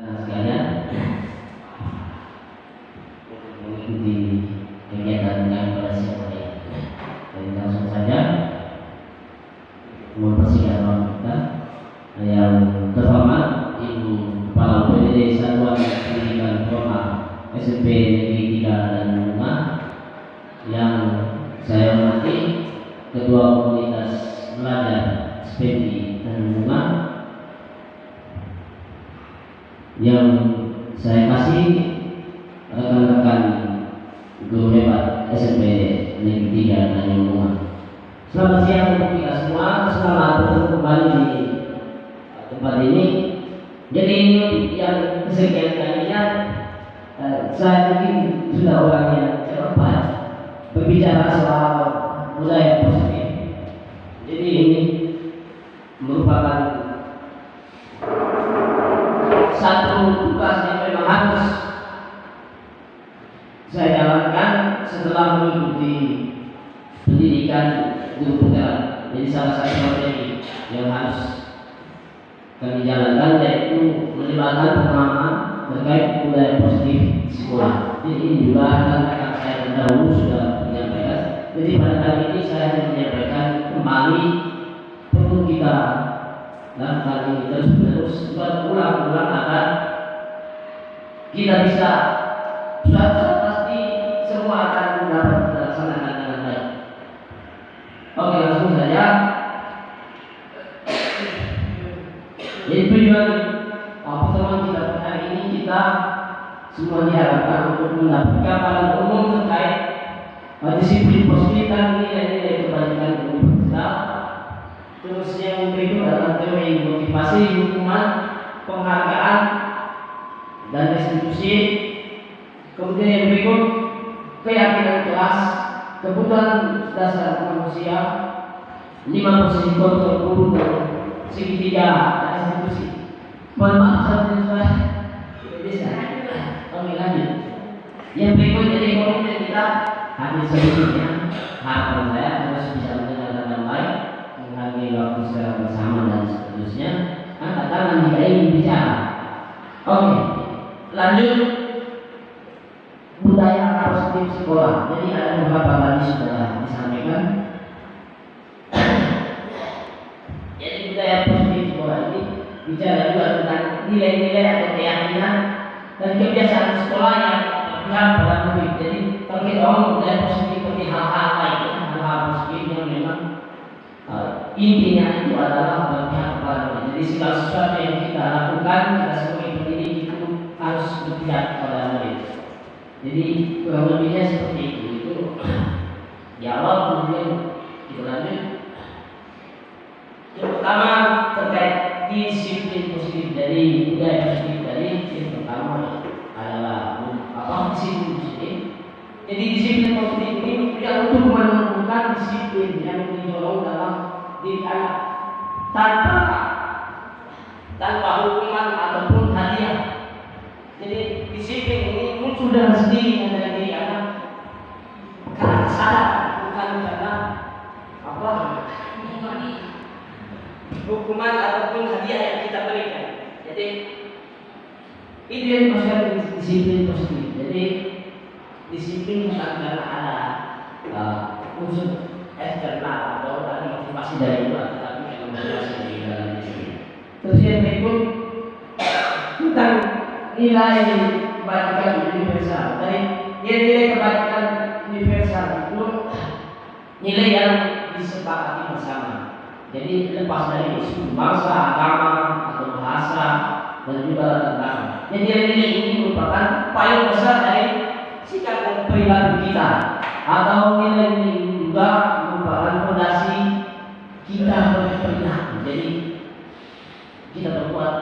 sekalian mengikuti kegiatan kami pada siang hari. Dan langsung saja mempersingkat waktu kita. Yang terhormat Ibu Kepala UPD Satuan Pendidikan Formal SMP Negeri 3 dan Bunga, yang saya hormati Ketua Komunitas Belajar SPEDI dan Bunga, yang saya kasih rekan-rekan guru hebat SMP Negeri 3 dan Bunga. Selamat siang untuk kita semua, selamat bertemu kembali di tempat ini. Jadi ini yang kesekian kalinya saya mungkin sudah orang yang cepat berbicara soal budaya positif. Jadi ini merupakan satu tugas yang memang harus saya jalankan setelah mengikuti pendidikan guru penggerak. Jadi salah satu materi yang harus kami jalankan yaitu melibatkan pemahaman terkait budaya positif di sekolah. Jadi ini juga rekan saya terdahulu sudah menyampaikan. Jadi pada kali ini saya akan menyampaikan kembali perlu kita lakukan ini terus berulang-ulang agar kita bisa suatu pasti semua akan dapat dilaksanakan dengan baik. Oke, langsung saja. Jadi tujuan pertemuan kita pada hari ini, kita semua diharapkan untuk mendapatkan gambaran umum terkait disiplin positif dan nilai-nilai kebaikan universitas. Terus yang berikut adalah teori motivasi, hukuman, penghargaan, dan restitusi. Kemudian yang berikut keyakinan kelas, kebutuhan dasar manusia, 5 posisi kontrol guru dan segitiga restitusi. Mohon maaf saya tidak bisa. Oke, lanjut. Yang berikut jadi komitmen kita hadir sedikitnya. Harapan saya terus bisa mendengarkan dengan baik, menghargai waktu secara bersama dan seterusnya. Angkat tangan jika ingin bicara. Oke, lanjut. Budaya positif sekolah. Jadi ada beberapa tadi sudah disampaikan. Jadi budaya positif sekolah ini bicara juga tentang nilai-nilai atau keyakinan dan kebiasaan sekolah yang berpihak pada murid. Jadi kalau kita ngomong budaya positif seperti hal-hal lainnya, hal-hal positif yang memang intinya itu adalah berpihak kepada murid. Jadi segala sesuatu yang kita lakukan, kita sebagai pendidik itu harus berpihak kepada murid. Jadi kurang lebihnya seperti itu. Itu di awal, kemudian kita lanjut. Yang pertama terkait disiplin positif. Jadi budaya positif tadi yang pertama adalah disiplin positif. Jadi disiplin positif ini tidak untuk menentukan disiplin yang didorong dalam diri anak tanpa hukuman ataupun hadiah. Jadi disiplin ini muncul dengan sendirinya dari diri anak karena kesadaran, bukan karena hukuman ataupun hadiah yang kita berikan. Jadi itu yang dimaksudkan disiplin positif. Jadi disiplin bukan karena ada unsur eksternal atau ada motivasi dari luar, tetapi memang motivasi dari dalam diri. Terus yang berikut tentang nilai kebaikan universal. Dari nilai kebaikan universal itu nilai yang disepakati bersama. Jadi lepas dari suku, bangsa, agama atau bahasa dan juga tentang. Jadi nilai ini merupakan payung besar dari sikap dan perilaku kita, atau nilai ini juga merupakan fondasi kita berperilaku. Jadi kita berbuat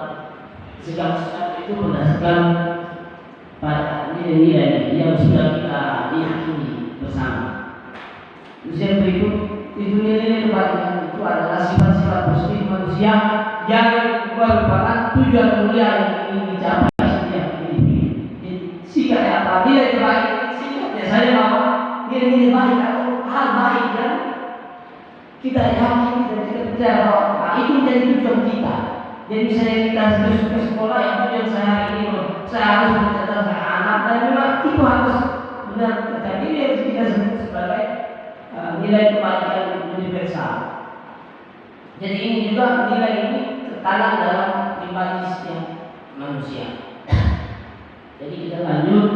segala sesuatu itu berdasarkan pada nilai-nilai yang sudah kita yakini bersama. Terus yang berikut itu nilai kebaikan itu adalah sifat-sifat positif manusia yang merupakan tujuan mulia yang ingin dicapai setiap individu. Sikap apa? Nilai kebaikan sikapnya saya bahwa nilai-nilai baik atau hal baik yang kita yakini dan kita percaya bahwa itu menjadi tujuan kita. Jadi misalnya kita terus ke sekolah ya tujuan saya ini saya harus mencatat saya anak dan memang itu harus benar terjadi yang kita sebut sebagai nilai kebaikan universal. Jadi ini juga nilai ini tertanam dalam pribadi setiap manusia. Jadi kita lanjut.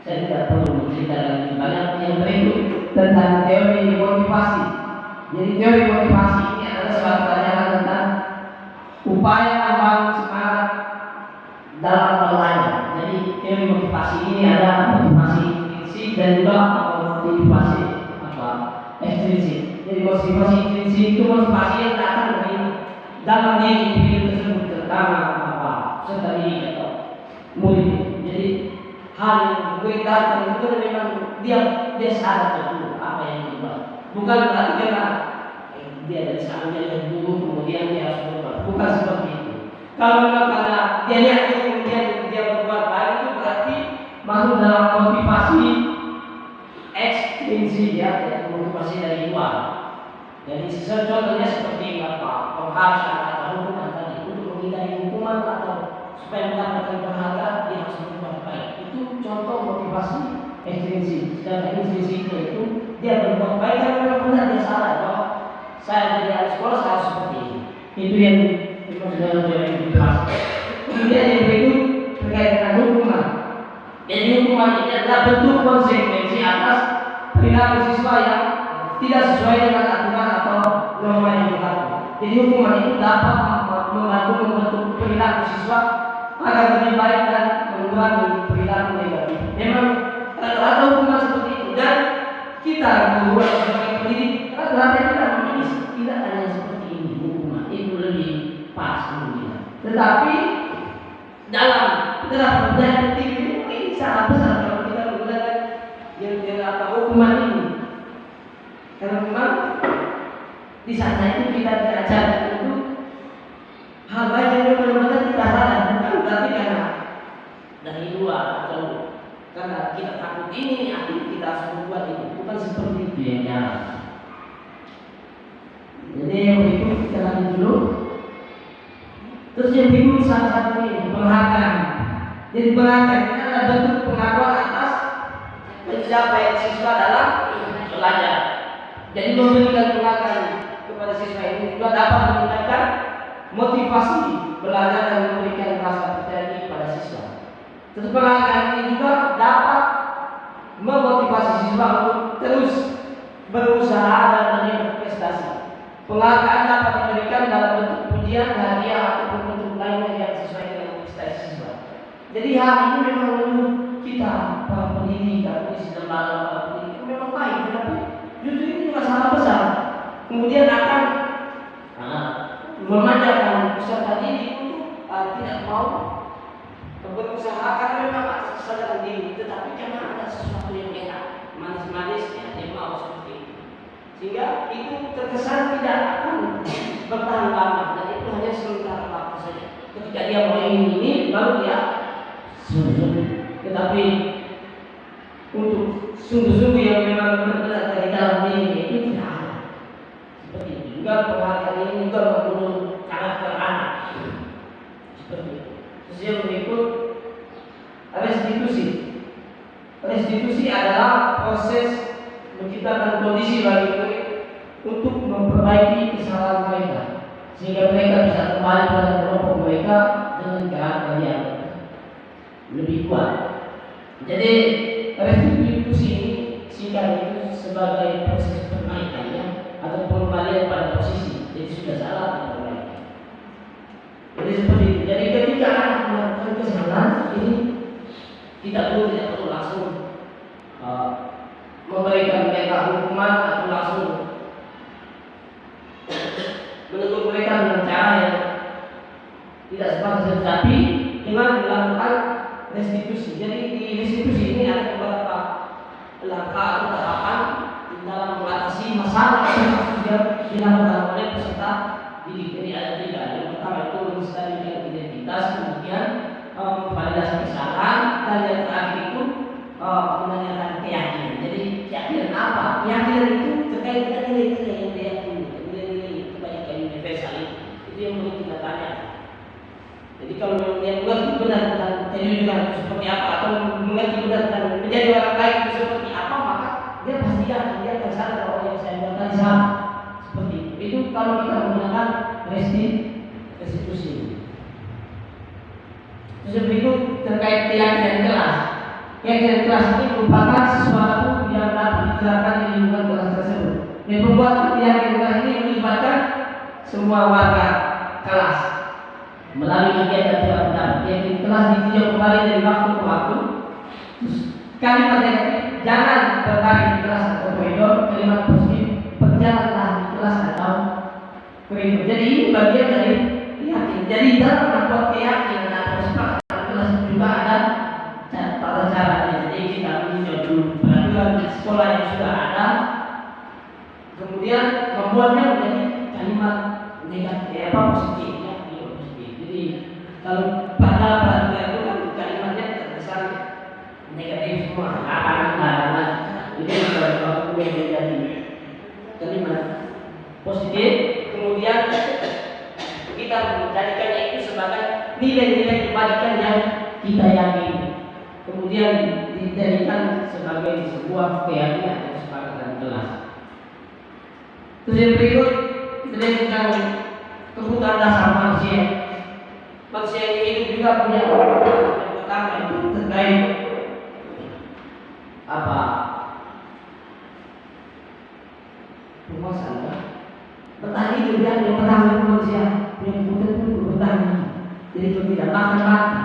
Saya tidak perlu menceritakan lebih banyak yang berikut tentang teori motivasi. Jadi teori motivasi ini adalah suatu ajaran tentang upaya membangun semangat dalam belajar. Jadi teori motivasi ini ada motivasi intrinsik dan juga motivasi ekstrinsik. Jadi motivasi intrinsik itu motivasi yang datang dari dalam diri individu tersebut terutama serta diri atau murid. Jadi hal yang datang itu memang dia sadar betul apa yang dibuat. Bukan berarti karena dia dari sana dia dari dulu kemudian dia harus berubah. Bukan seperti itu. Kalau memang karena dia lihat kemudian dia berbuat baik itu berarti masuk dalam motivasi ekstrinsik ya, motivasi dari luar. Jadi contohnya seperti pengharusan atau hukuman tadi untuk menghindari hukuman atau supaya mendapatkan pahala dia harus berbuat baik. Itu contoh motivasi ekstrinsik. Sedangkan intrinsik itu dia berbuat baik karena memang benar dia sadar bahwa saya dari sekolah saya harus seperti ini. Itu yang dimaksud dengan teori motivasi. Kemudian yang berikut terkait dengan hukuman. Jadi hukuman ini adalah bentuk konsekuensi atas perilaku siswa yang tidak sesuai dengan aturan atau norma yang berlaku. Jadi hukuman itu dapat membantu membentuk perilaku siswa agar lebih baik dan mengurangi perilaku negatif. Memang ada hukuman seperti itu dan kita membuat sebagai pendidik rata-rata kita memilih tidak hanya seperti ini hukuman itu lebih pas kemudian. Tetapi dalam budaya ini sangat besar kalau kita menggunakan yang hukuman ini. Karena memang di sana itu kita diajarkan untuk hal baik yang benar-benar kita sadar, bukan berarti karena dari luar atau karena kita takut ini akhirnya kita harus membuat ini, bukan seperti itu yang nyala. Jadi yang berikut kita lanjut dulu. Terus yang berikut salah satu ini penghargaan. Jadi penghargaan ini adalah bentuk pengakuan atas pencapaian siswa dalam belajar. Jadi memberikan penghargaan kepada siswa ini juga dapat meningkatkan motivasi belajar dan memberikan rasa percaya diri pada siswa. Terus penghargaan ini juga dapat memotivasi siswa untuk terus berusaha dan berprestasi. Penghargaan dapat diberikan dalam bentuk pujian, hadiah ataupun bentuk lainnya yang sesuai dengan prestasi siswa. Jadi hal ini memang menurut kita para pendidik dan lembaga para pendidik memang baik, tetapi justru ini masalah besar. Kemudian akan memanjakan peserta didik untuk tidak mau berusaha karena memang atas kesadaran diri, tetapi karena ada sesuatu yang enak, manis-manis ya, dia mau seperti itu. Sehingga itu terkesan tidak akan bertahan lama dan itu hanya sementara waktu saja. Ketika dia mau ingin ini, baru dia sungguh-sungguh. Tetapi untuk sungguh-sungguh yang memang benar-benar dari dalam diri itu tidak ada. Seperti itu juga penghargaan ini juga membunuh karakter anak. Seperti itu. Terus yang berikut restitusi. Restitusi adalah proses menciptakan kondisi bagi murid untuk memperbaiki kesalahan mereka sehingga mereka bisa kembali pada kelompok mereka dengan karakter yang lebih kuat. Jadi restitusi ini singkat itu sebagai proses perbaikan ya, atau pengembalian pada posisi. Jadi sudah salah atau perbaikan. Jadi seperti itu. Jadi ketika anak melakukan kesalahan ini tidak perlu langsung memberikan mereka hukuman atau langsung menegur mereka dengan cara yang tidak sepantas, tetapi dengan melakukan restitusi. Jadi di restitusi ini ada beberapa langkah atau tahapan dalam mengatasi masalah yang dilakukan oleh peserta didik. Jadi ada tiga. Yang pertama itu menstabilkan identitas, kemudian validasi kesalahan, dan yang terakhir itu menanyakan keyakinan. Jadi keyakinan apa? Keyakinan itu terkait dengan nilai-nilai yang diyakini, nilai-nilai kebaikan universal itu Jadi orang lain itu seperti apa, maka dia pasti yakin, dia akan sadar bahwa yang saya bilang tadi sama. Seperti itu. Itu kalau kita menggunakan restitusi. Terus berikut terkait keyakinan kelas. Keyakinan kelas ini merupakan sesuatu yang dapat diterapkan di lingkungan kelas tersebut. Dan pembuatan keyakinan kelas ini melibatkan semua warga kelas melalui kegiatan tidak benar. Keyakinan kelas ditinjau kembali dari waktu ke waktu. Kalimat negatif, jangan bertarik di kelas atau koridor. Kalimat positif, berjalanlah di kelas atau koridor. Jadi ini bagian dari keyakinan. Jadi dalam membuat keyakinan atau kesepakatan kelas juga ada tata caranya. Jadi kita meninjau dulu peraturan sekolah yang sudah ada, kemudian membuatnya menjadi kalimat negatif positif. Jadi kalau pada peraturan itu kan kalimatnya terkesan negatif semua, akan itu kalau menjadi kalimat positif, kemudian kita menjadikannya itu sebagai nilai-nilai kebaikan yang kita yakini, kemudian dijadikan sebagai sebuah keyakinan atau kesepakatan kelas. Terus yang berikut kita lihat tentang kebutuhan dasar manusia. Manusia ini hidup juga punya kebutuhan yang pertama itu terkait apa? Penguasaan kan? Bertani juga yang pertama manusia punya kebutuhan itu bertani. Jadi kalau tidak makan mati.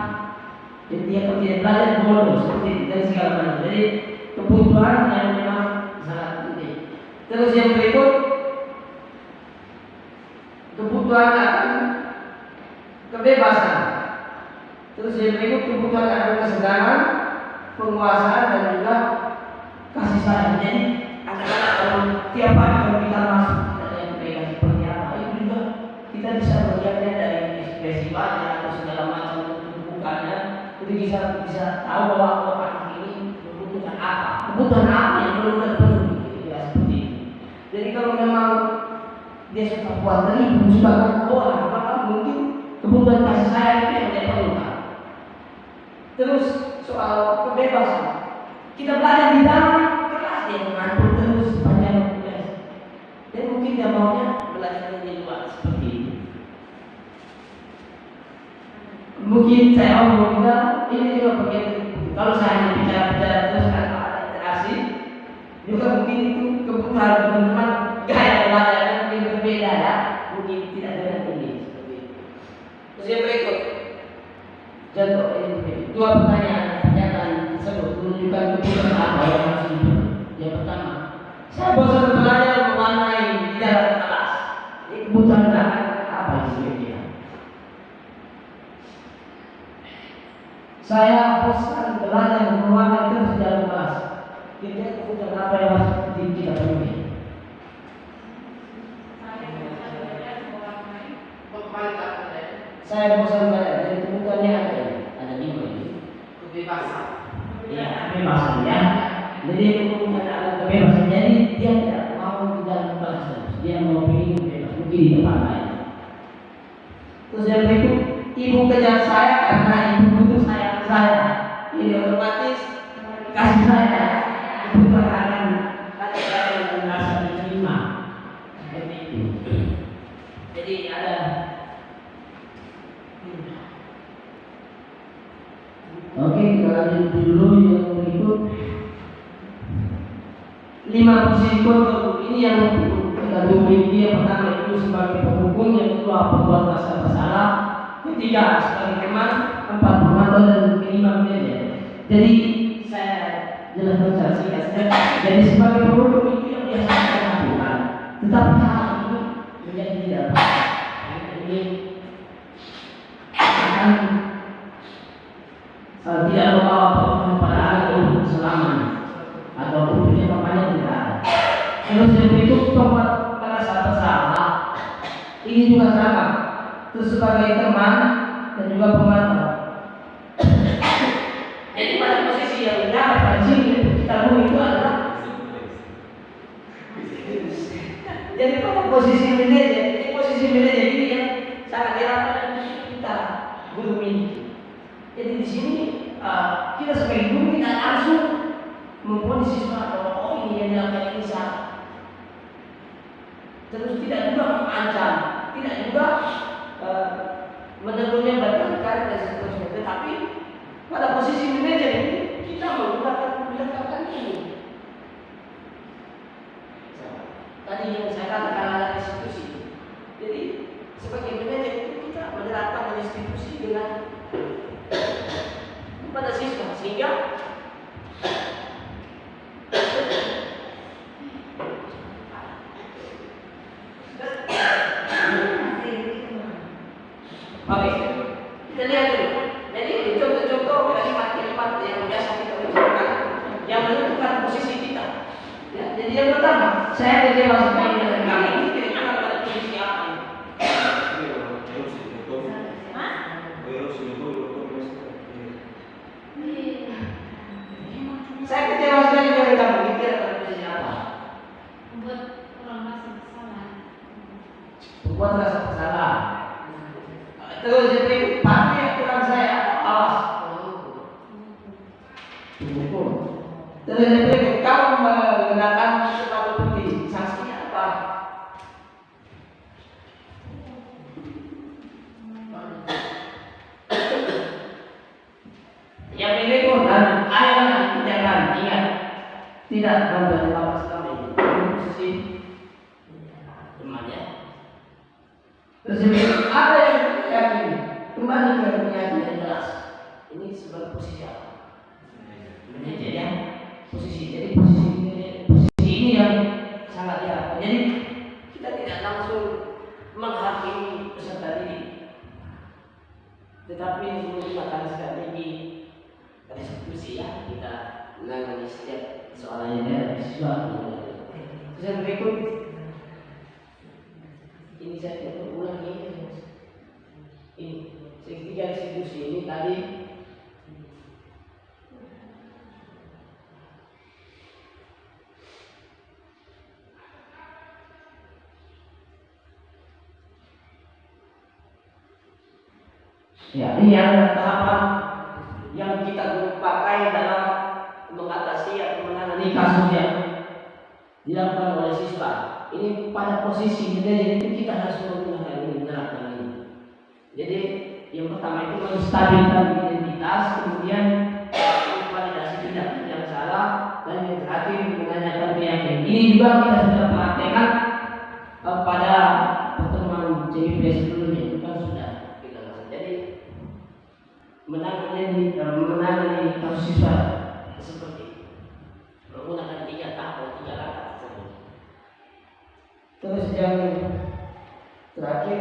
Jadi dia kalau tidak belajar bodoh seperti itu dan segala macam. Jadi kebutuhan yang memang sangat penting. Terus yang berikut kebutuhan akan kebebasan. Terus yang berikut kebutuhan akan kesedaran, penguasaan dan juga kasih sayang. Jadi anak-anak kalau tiap hari kalau kita masuk kita yang mereka seperti apa, itu juga kita bisa melihatnya dari ekspresi wajah atau segala macam bukannya. Jadi bisa tahu bahwa anak ini membutuhkan apa, kebutuhan apa yang belum terpenuhi. Ya seperti itu. Jadi kalau memang dia suka buat ribut, suka orang, maka mungkin kebutuhan kasih sayang itu yang dia perlukan. Terus soal kebebasan, kita belajar di dalam kelas dia mengatur terus sepanjang kelas. Dan mungkin dia maunya belajar di luar seperti itu. Mungkin saya omong juga ini juga bagian kalau saya bicara terus tanpa ada interaksi, juga mungkin itu kebutuhan teman-teman gaya belajarnya mungkin berbeda ya, mungkin tidak dengan ini seperti itu. Terus yang berikut, contoh ini dua pertanyaan tersebut menunjukkan kebutuhan apa yang harus dipenuhi. Yang pertama, saya bosan belajar mewarnai di dalam kelas. Ini kebutuhan apa sebenarnya? Saya bosan belajar mewarnai terus di dalam kelas. Ini kebutuhan apa yang harus kita penuhi? Saya bosan belajar, jadi kebutuhannya ada 5 ini. Kebebasan. Iya, kebebasan ya. Jadi kebutuhan ada kebebasan. Jadi dia tidak mau di dalam kelas terus. Dia mau pilih bebas, mungkin di tempat lain. Terus yang berikut, ibu kejar saya karena ibu butuh saya. Ini otomatis kasih saya. Kebutuhan akan kasih saya dan merasa diterima. Seperti itu. Jadi ada oke, kita lanjut dulu yang berikut. 5 posisi kontrol ini yang kita miliki. Yang pertama itu sebagai penghukum, yang kedua pembuat rasa bersalah, ketiga sebagai teman, 4 pemantau, dan kelima manajer. Jadi saya jelaskan secara singkat. Jadi sebagai penghukum itu yang biasa kita lakukan, tetapi hal ini menjadi tidak ini akan tidak membawa perubahan pada anak untuk selamanya ataupun punya bapaknya tidak ada. Terus yang berikut pembuat merasa bersalah ini juga sama. Terus sebagai teman dan juga pemantau. Jadi pada posisi yang pada sini kita tahu itu adalah. Jadi pada posisi manajer, ini yang sangat dirata dan kita guru ini. Jadi di sini kita sebagai guru kita langsung terus tidak juga mengancam, tidak juga menegurnya bertengkar dan seterusnya. Tetapi pada posisi manajer ini kita menggunakan pendekatan ini. Tadi yang saya katakan ada institusi. Jadi sebagai manajer itu kita menerapkan institusi dengan pada siswa sehingga oke, kita lihat dulu. Jadi contoh-contoh kalimat-kalimat yang biasa kita ucapkan yang menentukan posisi kita. Ya, jadi yang pertama, saya kecewa sekali dengan kami ini kira-kira pada posisi apa ini? Saya kecewa sekali dengan kamu, kira-kira pada posisi apa? Membuat orang merasa bersalah. Membuat rasa bersalah. Terus yang berikut, patuhi aturan saya, awas. Pukul. Terus yang berikut, kamu mengenakan sepatu putih, sanksinya apa? Yang berikut, dan ayolah jangan ingat, tidak membuat lapas kami. Posisi temannya. Terus yang berikut, ada yang yakin, kembali ke keyakinan yang jelas. Ini sebagai posisi apa? Manajer ya, posisi. Jadi posisi ini yang sangat ya. Jadi kita tidak langsung menghakimi peserta didik, tetapi menggunakan strategi diskusi ya, kita menangani setiap soalannya dari siswa. Terus yang berikut, ini saya tidak ulang ini. Ini segitiga institusi ini tadi ya, ini adalah tahapan yang kita pakai dalam mengatasi atau menangani kasus yang dilakukan oleh siswa. Ini pada posisi jadi kita harus menggunakan ini, menerapkan ini. Jadi yang pertama itu menstabilkan identitas, kemudian validasi tindak yang salah, dan yang terakhir menanyakan keyakinan. Ini juga kita sudah praktekkan pada pertemuan JPP sebelumnya, bukan sudah kita lakukan. Jadi menangani kasus siswa seperti menggunakan 3 tahap atau 3 langkah tersebut. Terus yang terakhir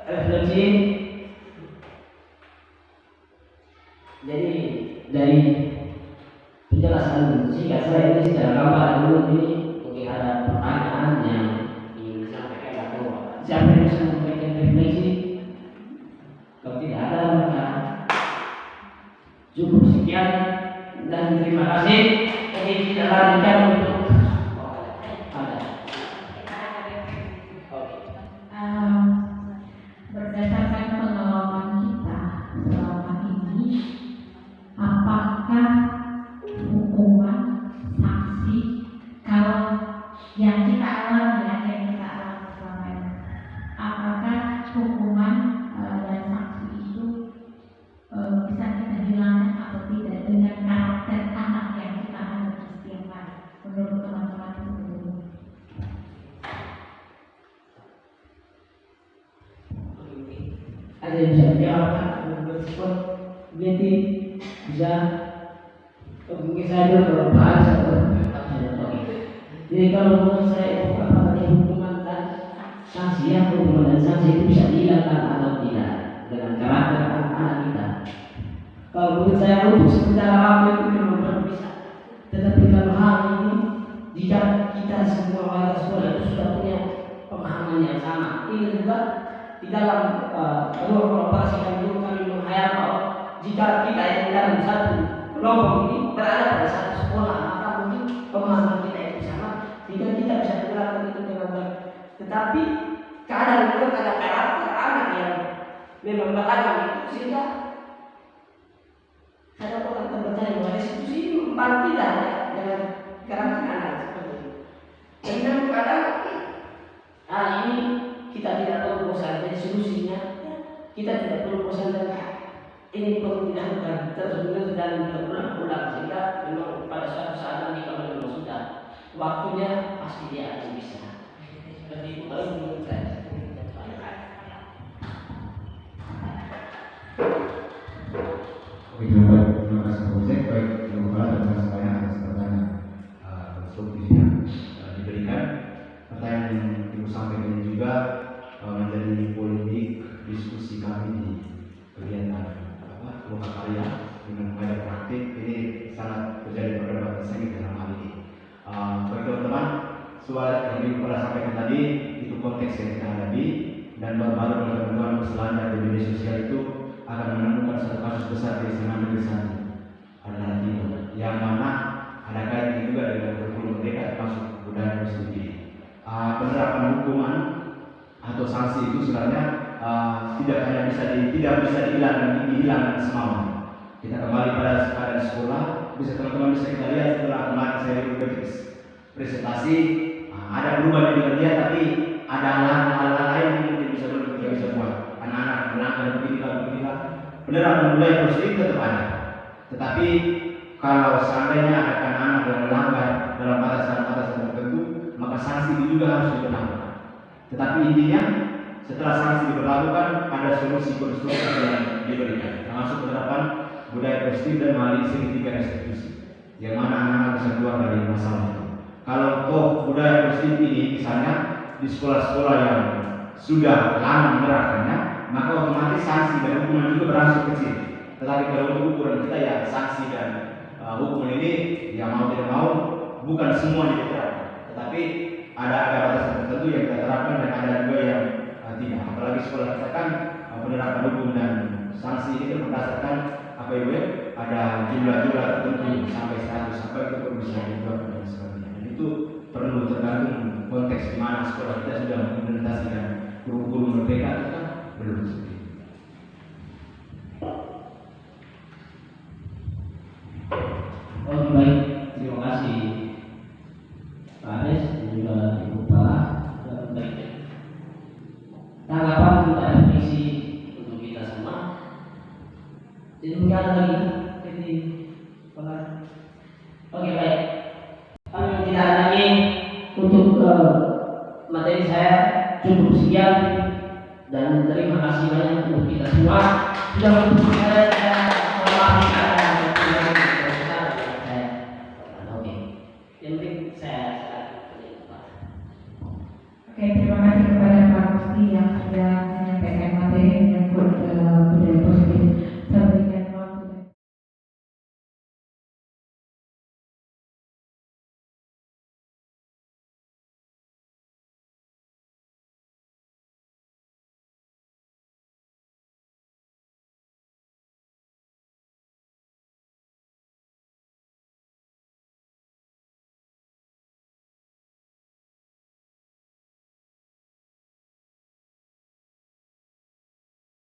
refleksi. Jadi dari penjelasan singkat saya ini secara gambar dulu ini mungkin ada pertanyaan yang ingin disampaikan atau siapa yang bisa memberikan refleksi. Kalau tidak ada maka cukup sekian dan terima kasih. Jadi kita lanjutkan untuk Berdasarkan pengalaman kita selama ini, apakah hukuman, sanksi, kalau yang kita alami selama ini, apakah hukuman dan sanksi itu bisa kita hilangkan atau tidak dengan karakter anak yang kita hadapi setiap hari? Menurut teman-teman itu dulu. Ada yang bisa dijawabkan berespon jadi bisa mungkin saya dulu bahas atau jadi kalau menurut saya apakah hukuman dan sanksi hukuman dan sanksi itu bisa dihilangkan atau tidak dengan karakter anak kita. Kalau menurut saya untuk sementara waktu itu memang belum bisa, tetapi kalau hal ini jika kita semua warga sekolah itu sudah punya pemahaman yang sama, ini juga di dalam operasi kami menghayal bahwa jika kita yang dalam satu kelompok ini berada pada satu sekolah, maka mungkin pemahaman kita itu sama, sehingga kita bisa menerapkan itu dengan baik. Tetapi kadang juga ada karakter anak yang memang beragam itu, sehingga saya orang terpercaya bahwa institusi ini memang tidak dengan karakter anak seperti itu. Dan kadang kita tidak perlu bosan dan ini perlu dilakukan terus-menerus dan berulang-ulang, sehingga memang pada suatu saat nanti kalau memang sudah waktunya pasti dia akan bisa. Seperti itu kalau menurut saya. Oke, terima kasih Pak Bosek. Baik, terima kasih atas pertanyaan konstruktif yang diberikan. Pertanyaan yang Ibu sampaikan juga menjadi polemik diskusi kami di kegiatan loka karya dengan banyak praktik. Ini sangat terjadi perdebatan sengit dalam hal ini. Bagi teman-teman, soal yang Ibu pernah sampaikan tadi itu konteks yang kita hadapi, dan baru-baru teman-teman berselancar di media sosial itu akan menemukan satu kasus besar di SMA Negeri 1 adalah Timur, yang mana ada kaitan juga dengan kurikulum mereka termasuk budaya itu sendiri. Penerapan hukuman atau sanksi itu sebenarnya tidak bisa dihilangkan semaunya. Kita kembali pada keadaan sekolah, teman-teman bisa kita lihat setelah kemarin saya presentasi, ada perubahan di dia, tapi ada hal-hal lain yang tidak bisa buat. Anak-anak melanggar beginilah. Penerapan budaya positif tetap ada. Tetapi kalau seandainya ada anak-anak yang melanggar dalam batasan-batasan tertentu, maka sanksi itu juga harus diberlakukan. Tetapi intinya setelah sanksi diberlakukan, ada solusi konstruktif yang diberikan, termasuk penerapan budaya positif dan melalui segitiga restitusi, yang mana anak-anak bisa keluar dari masalah itu. Kalau budaya positif ini misalnya di sekolah-sekolah yang sudah lama menerapkannya, maka otomatis sanksi dan hukuman juga berangsur kecil. Tetapi kalau untuk ukuran kita ya sanksi dan hukuman ini ya mau tidak mau bukan semua diterapkan, tetapi ada batasan tertentu yang kita terapkan dan ada juga yang tidak. Apalagi sekolah kita kan penerapan hukum dan sanksi ini kan berdasarkan apa ibu ya, ada jumlah-jumlah tertentu sampai 100 sampai itu perlu bisa dibuat dan sebagainya. Dan itu perlu tergantung konteks di mana sekolah kita sudah mengimplementasikan kurikulum merdeka itu kan belum seperti itu. Oh baik, terima kasih Pak Aris dan juga Ibu Pak. Baik. Tanggapan untuk definisi untuk kita semua. Jadi mungkin ada lagi jadi oke baik. Kami tidak ada lagi untuk materi saya cukup sekian. Dan terima kasih banyak untuk kita semua sudah menonton saya.